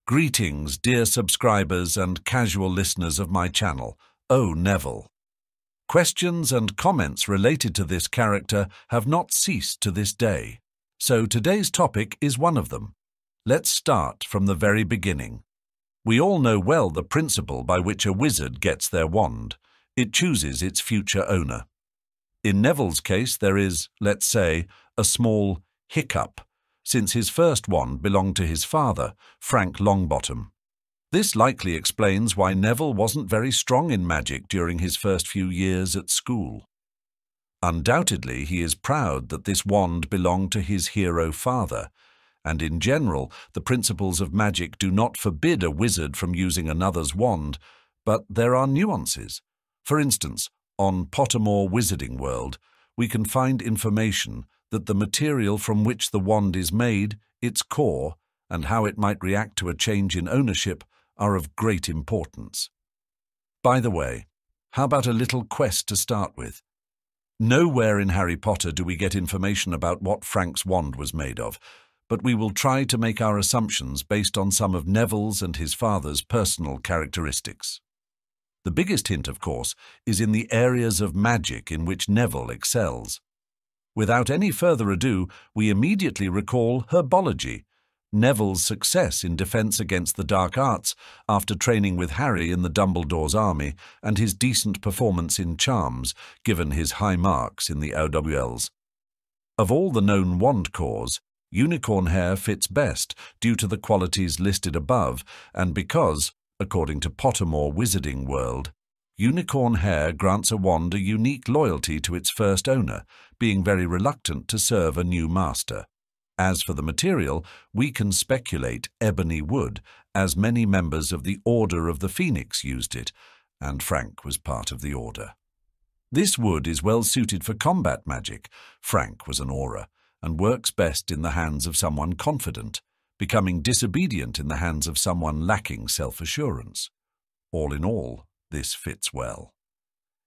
Greetings, dear subscribers and casual listeners of my channel. Oh, Neville. Questions and comments related to this character have not ceased to this day, so today's topic is one of them. Let's start from the very beginning. We all know well the principle by which a wizard gets their wand. It chooses its future owner. In Neville's case, there is, let's say, a small hiccup, since his first wand belonged to his father, Frank Longbottom. This likely explains why Neville wasn't very strong in magic during his first few years at school. Undoubtedly, he is proud that this wand belonged to his hero father, and in general, the principles of magic do not forbid a wizard from using another's wand, but there are nuances. For instance, on Pottermore Wizarding World, we can find information that the material from which the wand is made, its core, and how it might react to a change in ownership are of great importance. By the way, how about a little quest to start with? Nowhere in Harry Potter do we get information about what Frank's wand was made of, but we will try to make our assumptions based on some of Neville's and his father's personal characteristics. The biggest hint, of course, is in the areas of magic in which Neville excels. Without any further ado, we immediately recall herbology, Neville's success in defense against the dark arts after training with Harry in the Dumbledore's army, and his decent performance in charms, given his high marks in the OWLs. Of all the known wand cores, unicorn hair fits best due to the qualities listed above, and because, according to Pottermore Wizarding World, unicorn hair grants a wand a unique loyalty to its first owner, being very reluctant to serve a new master. As for the material, we can speculate ebony wood, as many members of the Order of the Phoenix used it, and Frank was part of the Order. This wood is well suited for combat magic. Frank was an aura, and works best in the hands of someone confident, becoming disobedient in the hands of someone lacking self-assurance. All in all, this fits well.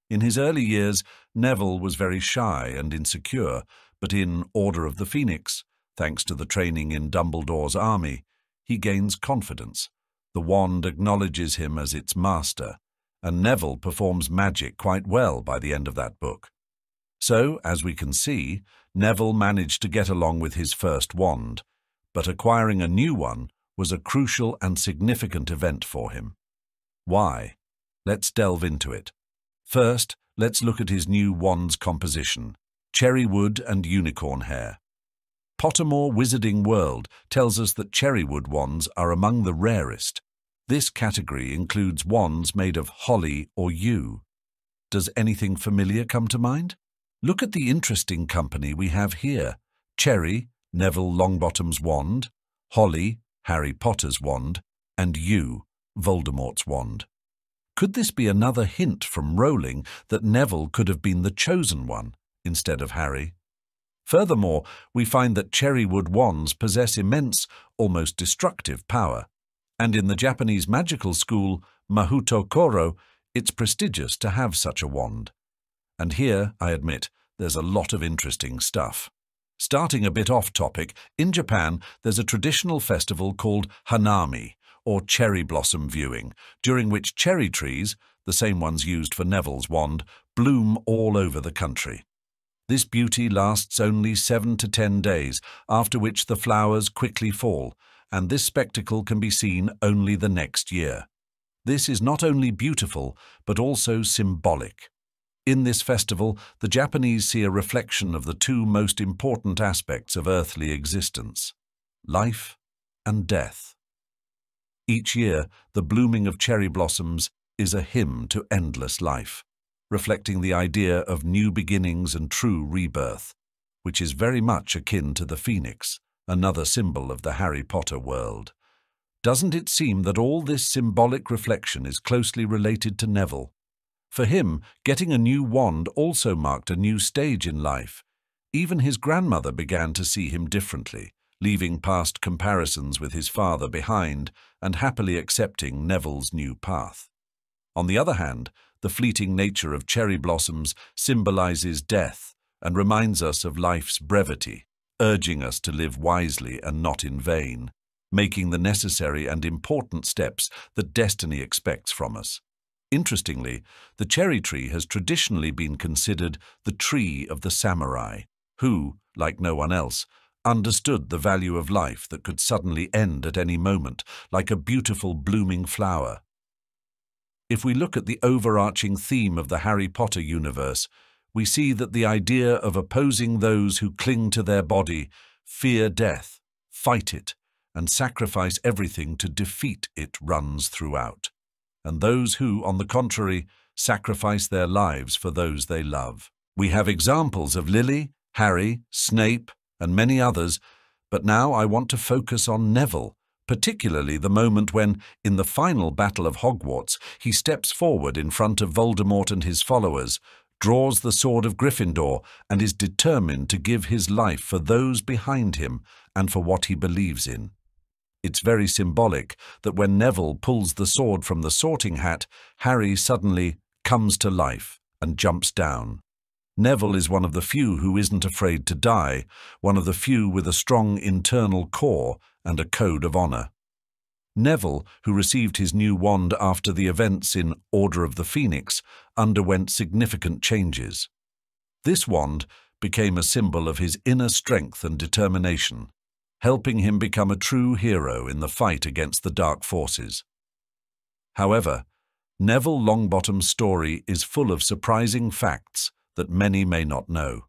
In his early years, Neville was very shy and insecure, but in Order of the Phoenix, thanks to the training in Dumbledore's army, he gains confidence. The wand acknowledges him as its master, and Neville performs magic quite well by the end of that book. So, as we can see, Neville managed to get along with his first wand, but acquiring a new one was a crucial and significant event for him. Why? Let's delve into it. First, let's look at his new wand's composition: cherry wood and unicorn hair. Pottermore Wizarding World tells us that cherry wood wands are among the rarest. This category includes wands made of holly or yew. Does anything familiar come to mind? Look at the interesting company we have here: cherry, Neville Longbottom's wand; holly, Harry Potter's wand; and yew, Voldemort's wand. Could this be another hint from Rowling that Neville could have been the chosen one instead of Harry? Furthermore, we find that cherry wood wands possess immense, almost destructive power, and in the Japanese magical school Mahuto Koro, it's prestigious to have such a wand. And here, I admit, there's a lot of interesting stuff. Starting a bit off topic, in Japan there's a traditional festival called Hanami, or cherry blossom viewing, during which cherry trees, the same ones used for Neville's wand, bloom all over the country. This beauty lasts only 7 to 10 days, after which the flowers quickly fall, and this spectacle can be seen only the next year. This is not only beautiful, but also symbolic. In this festival, the Japanese see a reflection of the two most important aspects of earthly existence: life and death. Each year, the blooming of cherry blossoms is a hymn to endless life, reflecting the idea of new beginnings and true rebirth, which is very much akin to the phoenix, another symbol of the Harry Potter world. Doesn't it seem that all this symbolic reflection is closely related to Neville? For him, getting a new wand also marked a new stage in life. Even his grandmother began to see him differently, leaving past comparisons with his father behind and happily accepting Neville's new path. On the other hand, the fleeting nature of cherry blossoms symbolizes death and reminds us of life's brevity, urging us to live wisely and not in vain. making the necessary and important steps that destiny expects from us. Interestingly, the cherry tree has traditionally been considered the tree of the samurai, who, like no one else, understood the value of life that could suddenly end at any moment, like a beautiful blooming flower. If we look at the overarching theme of the Harry Potter universe, we see that the idea of opposing those who cling to their body, fear death, fight it, and sacrifice everything to defeat it runs throughout, and those who, on the contrary, sacrifice their lives for those they love. We have examples of Lily, Harry, Snape, and many others, but now I want to focus on Neville, particularly the moment when, in the final battle of Hogwarts, he steps forward in front of Voldemort and his followers, draws the sword of Gryffindor, and is determined to give his life for those behind him and for what he believes in. It's very symbolic that when Neville pulls the sword from the sorting hat, Harry suddenly comes to life and jumps down. Neville is one of the few who isn't afraid to die, one of the few with a strong internal core and a code of honor. Neville, who received his new wand after the events in Order of the Phoenix, underwent significant changes. This wand became a symbol of his inner strength and determination, helping him become a true hero in the fight against the dark forces. However, Neville Longbottom's story is full of surprising facts that many may not know.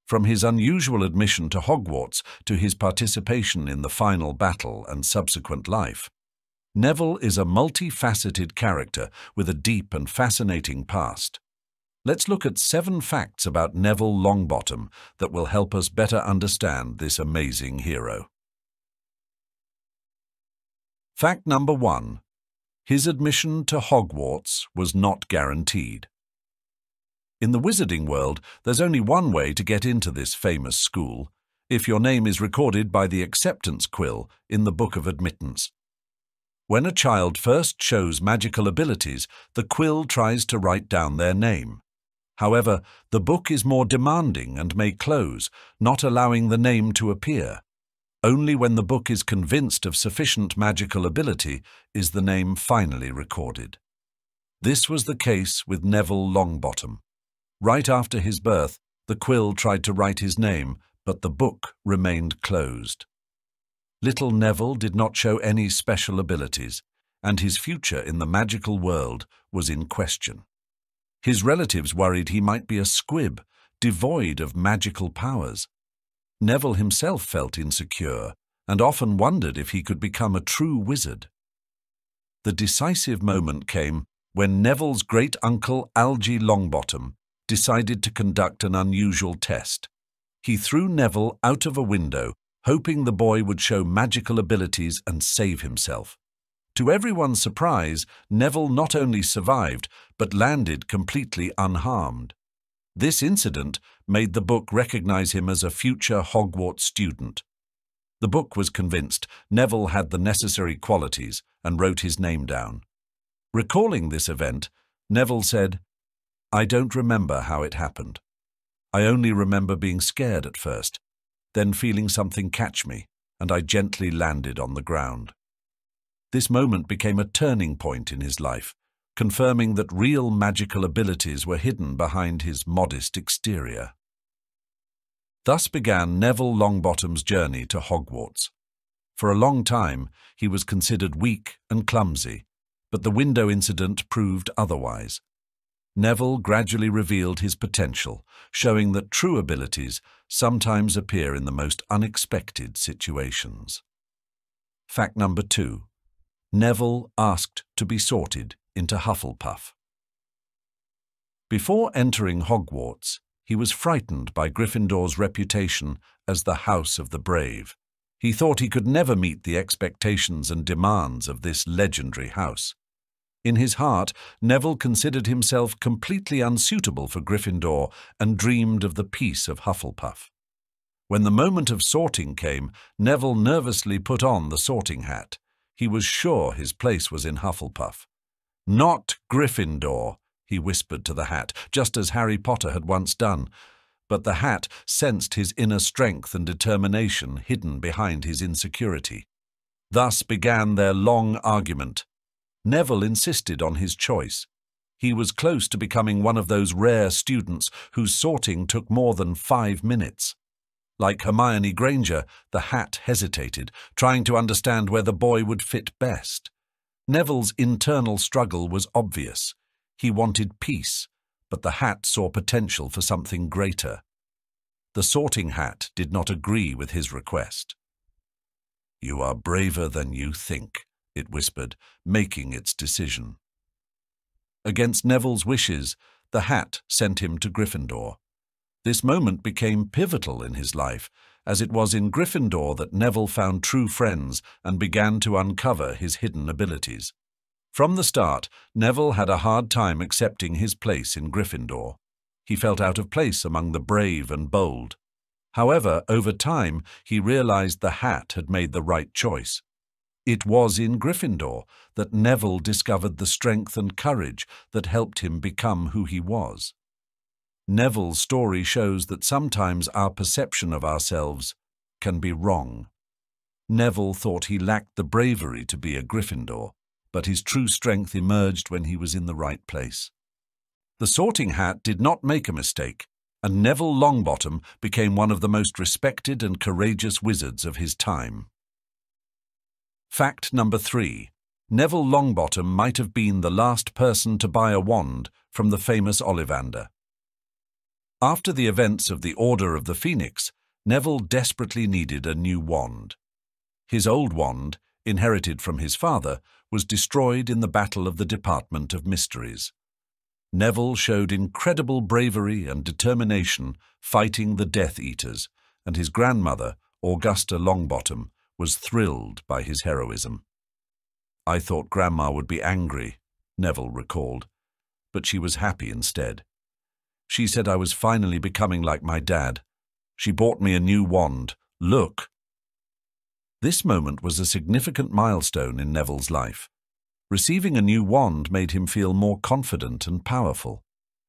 From his unusual admission to Hogwarts to his participation in the final battle and subsequent life, Neville is a multifaceted character with a deep and fascinating past. Let's look at 7 facts about Neville Longbottom that will help us better understand this amazing hero. Fact number 1. His admission to Hogwarts was not guaranteed. In the wizarding world, there's only one way to get into this famous school, if your name is recorded by the acceptance quill in the Book of Admittance. When a child first shows magical abilities, the quill tries to write down their name. However, the book is more demanding and may close, not allowing the name to appear. Only when the book is convinced of sufficient magical ability is the name finally recorded. This was the case with Neville Longbottom. Right after his birth, the quill tried to write his name, but the book remained closed. Little Neville did not show any special abilities, and his future in the magical world was in question. His relatives worried he might be a squib, devoid of magical powers. Neville himself felt insecure and often wondered if he could become a true wizard. The decisive moment came when Neville's great-uncle Algy Longbottom decided to conduct an unusual test. He threw Neville out of a window, hoping the boy would show magical abilities and save himself. To everyone's surprise, Neville not only survived, but landed completely unharmed. This incident made the book recognize him as a future Hogwarts student. The book was convinced Neville had the necessary qualities and wrote his name down. Recalling this event, Neville said, "I don't remember how it happened. I only remember being scared at first, then feeling something catch me, and I gently landed on the ground." This moment became a turning point in his life, confirming that real magical abilities were hidden behind his modest exterior. Thus began Neville Longbottom's journey to Hogwarts. For a long time, he was considered weak and clumsy, but the window incident proved otherwise. Neville gradually revealed his potential, showing that true abilities sometimes appear in the most unexpected situations. Fact number 2. Neville asked to be sorted into Hufflepuff. Before entering Hogwarts, he was frightened by Gryffindor's reputation as the House of the Brave. He thought he could never meet the expectations and demands of this legendary house. In his heart, Neville considered himself completely unsuitable for Gryffindor and dreamed of the peace of Hufflepuff. When the moment of sorting came, Neville nervously put on the sorting hat. He was sure his place was in Hufflepuff. "Not Gryffindor," he whispered to the hat, just as Harry Potter had once done. But the hat sensed his inner strength and determination hidden behind his insecurity. Thus began their long argument. Neville insisted on his choice. He was close to becoming one of those rare students whose sorting took more than 5 minutes. Like Hermione Granger, the hat hesitated, trying to understand where the boy would fit best. Neville's internal struggle was obvious. He wanted peace, but the hat saw potential for something greater. The sorting hat did not agree with his request. "You are braver than you think," it whispered, making its decision. Against Neville's wishes, the hat sent him to Gryffindor. This moment became pivotal in his life, as it was in Gryffindor that Neville found true friends and began to uncover his hidden abilities. From the start, Neville had a hard time accepting his place in Gryffindor. He felt out of place among the brave and bold. However, over time, he realized the hat had made the right choice. It was in Gryffindor that Neville discovered the strength and courage that helped him become who he was. Neville's story shows that sometimes our perception of ourselves can be wrong. Neville thought he lacked the bravery to be a Gryffindor, but his true strength emerged when he was in the right place. The sorting hat did not make a mistake, and Neville Longbottom became one of the most respected and courageous wizards of his time. Fact number 3. Neville Longbottom might have been the last person to buy a wand from the famous Ollivander. After the events of the Order of the Phoenix, Neville desperately needed a new wand. His old wand, inherited from his father, was destroyed in the Battle of the Department of Mysteries. Neville showed incredible bravery and determination fighting the Death Eaters, and his grandmother, Augusta Longbottom, was thrilled by his heroism. "I thought Grandma would be angry," Neville recalled, "but she was happy instead. She said I was finally becoming like my dad. She bought me a new wand. Look!" This moment was a significant milestone in Neville's life. Receiving a new wand made him feel more confident and powerful.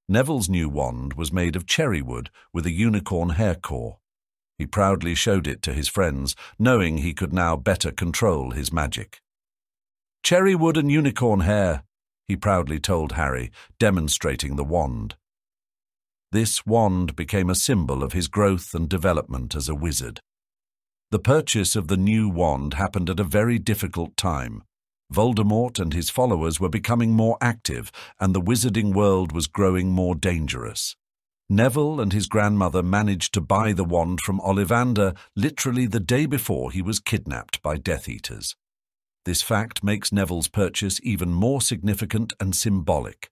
Neville's new wand was made of cherry wood with a unicorn hair core. He proudly showed it to his friends, knowing he could now better control his magic. "Cherry wood and unicorn hair," he proudly told Harry, demonstrating the wand. This wand became a symbol of his growth and development as a wizard. The purchase of the new wand happened at a very difficult time. Voldemort and his followers were becoming more active, and the wizarding world was growing more dangerous. Neville and his grandmother managed to buy the wand from Ollivander literally the day before he was kidnapped by Death Eaters. This fact makes Neville's purchase even more significant and symbolic.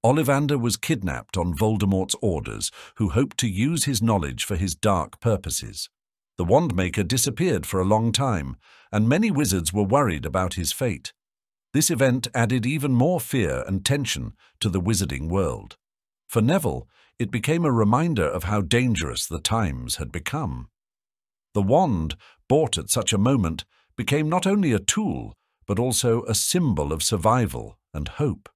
Ollivander was kidnapped on Voldemort's orders, who hoped to use his knowledge for his dark purposes. The wandmaker disappeared for a long time, and many wizards were worried about his fate. This event added even more fear and tension to the wizarding world. For Neville, it became a reminder of how dangerous the times had become. The wand, bought at such a moment, became not only a tool, but also a symbol of survival and hope.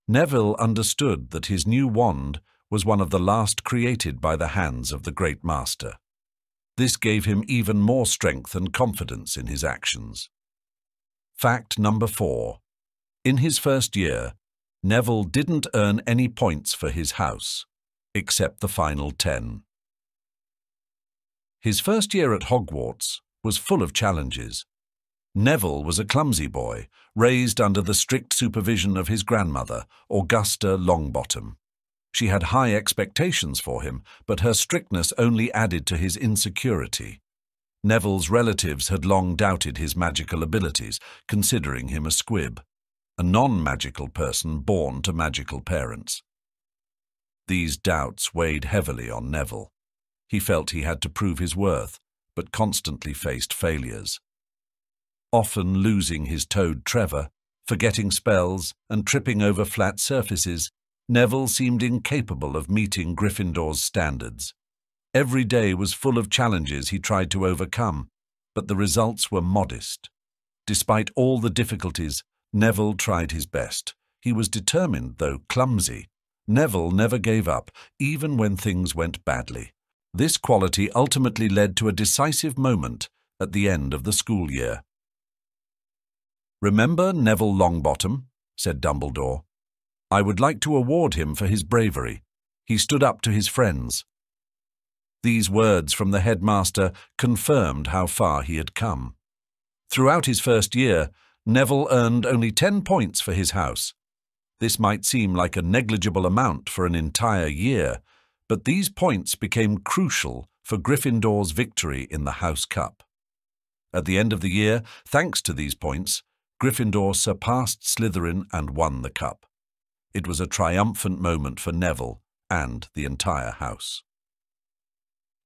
Neville understood that his new wand was one of the last created by the hands of the Great Master. This gave him even more strength and confidence in his actions. Fact number 4. In his first year, Neville didn't earn any points for his house, except the final 10. His first year at Hogwarts was full of challenges. Neville was a clumsy boy, raised under the strict supervision of his grandmother, Augusta Longbottom. She had high expectations for him, but her strictness only added to his insecurity. Neville's relatives had long doubted his magical abilities, considering him a squib, a non-magical person born to magical parents. These doubts weighed heavily on Neville. He felt he had to prove his worth, but constantly faced failures. Often losing his toad Trevor, forgetting spells, and tripping over flat surfaces, Neville seemed incapable of meeting Gryffindor's standards. Every day was full of challenges he tried to overcome, but the results were modest. Despite all the difficulties, Neville tried his best. He was determined, though clumsy. Neville never gave up, even when things went badly. This quality ultimately led to a decisive moment at the end of the school year. "Remember Neville Longbottom?" said Dumbledore. "I would like to award him for his bravery. He stood up to his friends." These words from the headmaster confirmed how far he had come. Throughout his first year, Neville earned only 10 points for his house. This might seem like a negligible amount for an entire year, but these points became crucial for Gryffindor's victory in the House Cup. At the end of the year, thanks to these points, Gryffindor surpassed Slytherin and won the cup. It was a triumphant moment for Neville and the entire house.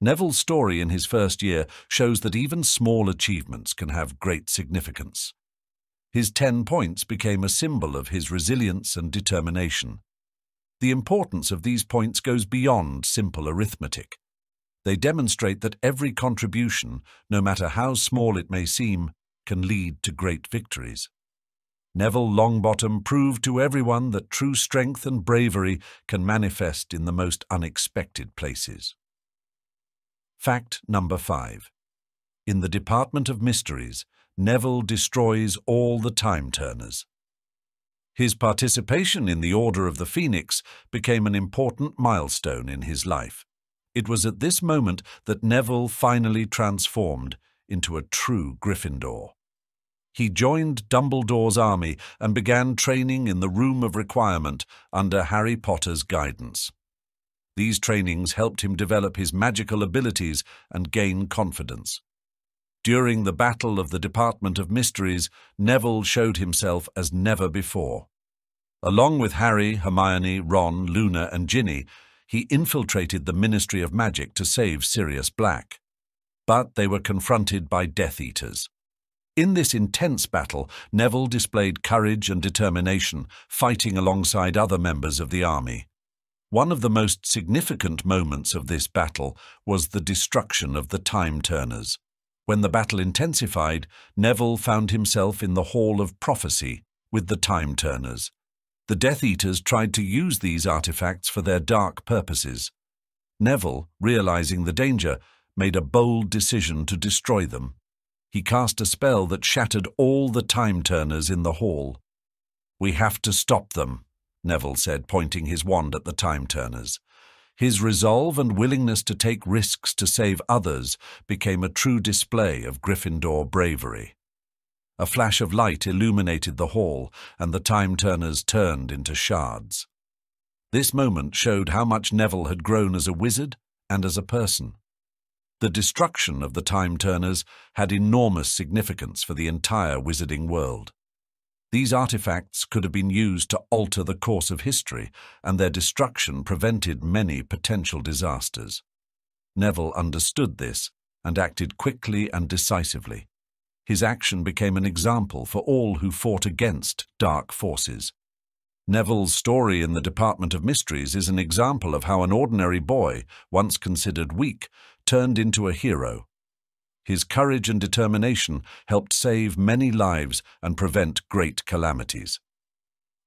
Neville's story in his first year shows that even small achievements can have great significance. His 10 points became a symbol of his resilience and determination. The importance of these points goes beyond simple arithmetic. They demonstrate that every contribution, no matter how small it may seem, can lead to great victories. Neville Longbottom proved to everyone that true strength and bravery can manifest in the most unexpected places. Fact number 5. In the Department of Mysteries, Neville destroys all the time-turners. His participation in the Order of the Phoenix became an important milestone in his life. It was at this moment that Neville finally transformed into a true Gryffindor. He joined Dumbledore's army and began training in the Room of Requirement under Harry Potter's guidance. These trainings helped him develop his magical abilities and gain confidence. During the Battle of the Department of Mysteries, Neville showed himself as never before. Along with Harry, Hermione, Ron, Luna, and Ginny, he infiltrated the Ministry of Magic to save Sirius Black. But they were confronted by Death Eaters. In this intense battle, Neville displayed courage and determination, fighting alongside other members of the army. One of the most significant moments of this battle was the destruction of the Time-Turners. When the battle intensified, Neville found himself in the Hall of Prophecy with the Time-Turners. The Death Eaters tried to use these artifacts for their dark purposes. Neville, realizing the danger, made a bold decision to destroy them. He cast a spell that shattered all the Time-Turners in the hall. "We have to stop them," Neville said, pointing his wand at the Time-Turners. His resolve and willingness to take risks to save others became a true display of Gryffindor bravery. A flash of light illuminated the hall, and the Time-Turners turned into shards. This moment showed how much Neville had grown as a wizard and as a person. The destruction of the Time-Turners had enormous significance for the entire wizarding world. These artifacts could have been used to alter the course of history, and their destruction prevented many potential disasters. Neville understood this and acted quickly and decisively. His action became an example for all who fought against dark forces. Neville's story in the Department of Mysteries is an example of how an ordinary boy, once considered weak, turned into a hero. His courage and determination helped save many lives and prevent great calamities.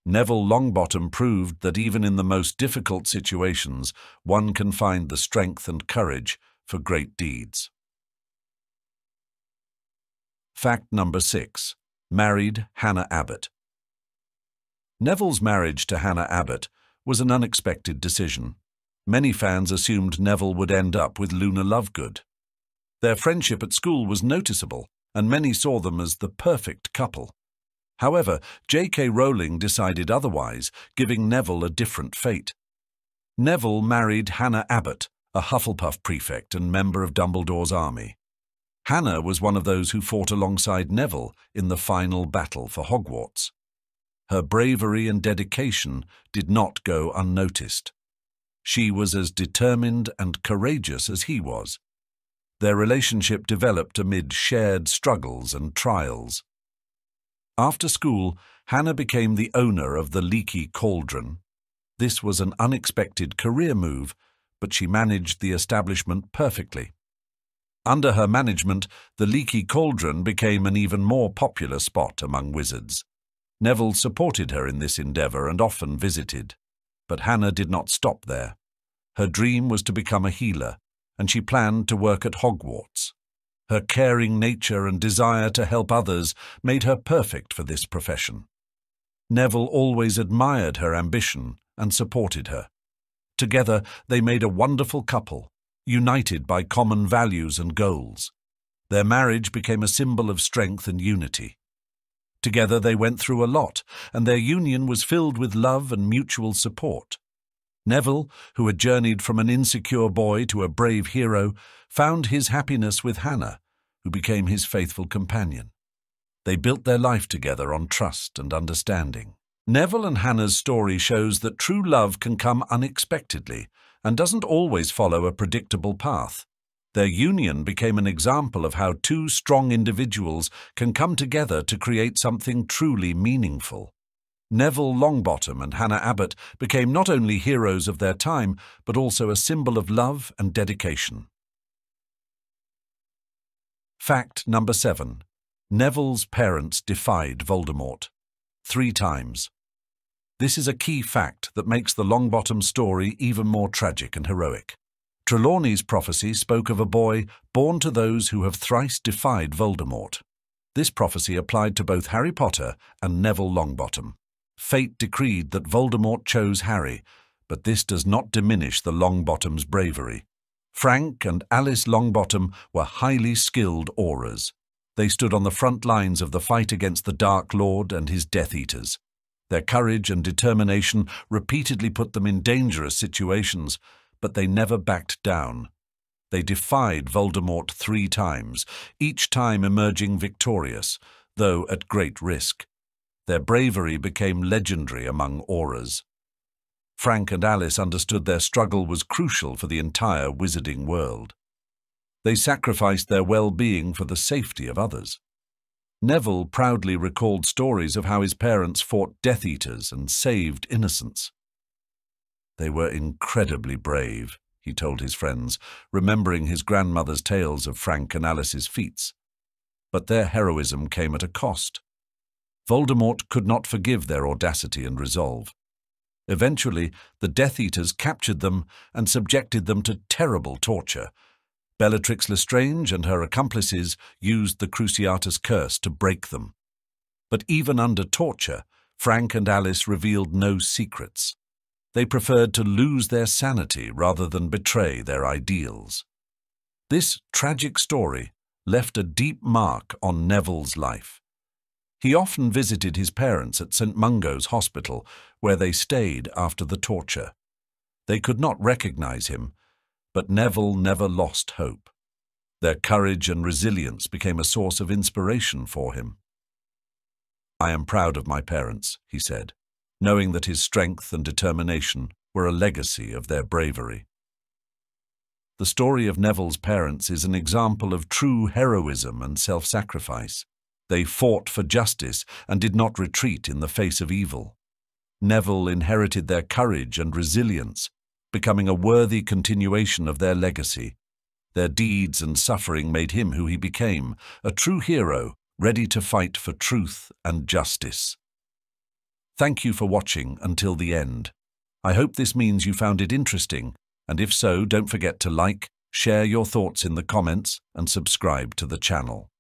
Neville Longbottom proved that even in the most difficult situations, one can find the strength and courage for great deeds. Fact number 6. Married Hannah Abbott. Neville's marriage to Hannah Abbott was an unexpected decision. Many fans assumed Neville would end up with Luna Lovegood. Their friendship at school was noticeable, and many saw them as the perfect couple. However, J.K. Rowling decided otherwise, giving Neville a different fate. Neville married Hannah Abbott, a Hufflepuff prefect and member of Dumbledore's army. Hannah was one of those who fought alongside Neville in the final battle for Hogwarts. Her bravery and dedication did not go unnoticed. She was as determined and courageous as he was. Their relationship developed amid shared struggles and trials. After school, Hannah became the owner of the Leaky Cauldron. This was an unexpected career move, but she managed the establishment perfectly. Under her management, the Leaky Cauldron became an even more popular spot among wizards. Neville supported her in this endeavour and often visited. But Hannah did not stop there. Her dream was to become a healer, and she planned to work at Hogwarts. Her caring nature and desire to help others made her perfect for this profession. Neville always admired her ambition and supported her. Together, they made a wonderful couple, united by common values and goals. Their marriage became a symbol of strength and unity. Together they went through a lot, and their union was filled with love and mutual support. Neville, who had journeyed from an insecure boy to a brave hero, found his happiness with Hannah, who became his faithful companion. They built their life together on trust and understanding. Neville and Hannah's story shows that true love can come unexpectedly and doesn't always follow a predictable path. Their union became an example of how two strong individuals can come together to create something truly meaningful. Neville Longbottom and Hannah Abbott became not only heroes of their time, but also a symbol of love and dedication. Fact number 7. Neville's parents defied Voldemort 3 times. This is a key fact that makes the Longbottom story even more tragic and heroic. Trelawney's prophecy spoke of a boy born to those who have thrice defied Voldemort. This prophecy applied to both Harry Potter and Neville Longbottom. Fate decreed that Voldemort chose Harry, but this does not diminish the Longbottoms' bravery. Frank and Alice Longbottom were highly skilled aurors. They stood on the front lines of the fight against the Dark Lord and his Death Eaters. Their courage and determination repeatedly put them in dangerous situations, but they never backed down. They defied Voldemort 3 times, each time emerging victorious, though at great risk. Their bravery became legendary among aurors. Frank and Alice understood their struggle was crucial for the entire wizarding world. They sacrificed their well-being for the safety of others. Neville proudly recalled stories of how his parents fought Death Eaters and saved innocents. They were incredibly brave, he told his friends, remembering his grandmother's tales of Frank and Alice's feats. But their heroism came at a cost. Voldemort could not forgive their audacity and resolve. Eventually, the Death Eaters captured them and subjected them to terrible torture. Bellatrix Lestrange and her accomplices used the Cruciatus Curse to break them. But even under torture, Frank and Alice revealed no secrets. They preferred to lose their sanity rather than betray their ideals. This tragic story left a deep mark on Neville's life. He often visited his parents at St. Mungo's Hospital, where they stayed after the torture. They could not recognize him, but Neville never lost hope. Their courage and resilience became a source of inspiration for him. "I am proud of my parents," he said, knowing that his strength and determination were a legacy of their bravery. The story of Neville's parents is an example of true heroism and self-sacrifice. They fought for justice and did not retreat in the face of evil. Neville inherited their courage and resilience, becoming a worthy continuation of their legacy. Their deeds and suffering made him who he became, a true hero, ready to fight for truth and justice. Thank you for watching until the end. I hope this means you found it interesting, and if so, don't forget to like, share your thoughts in the comments, and subscribe to the channel.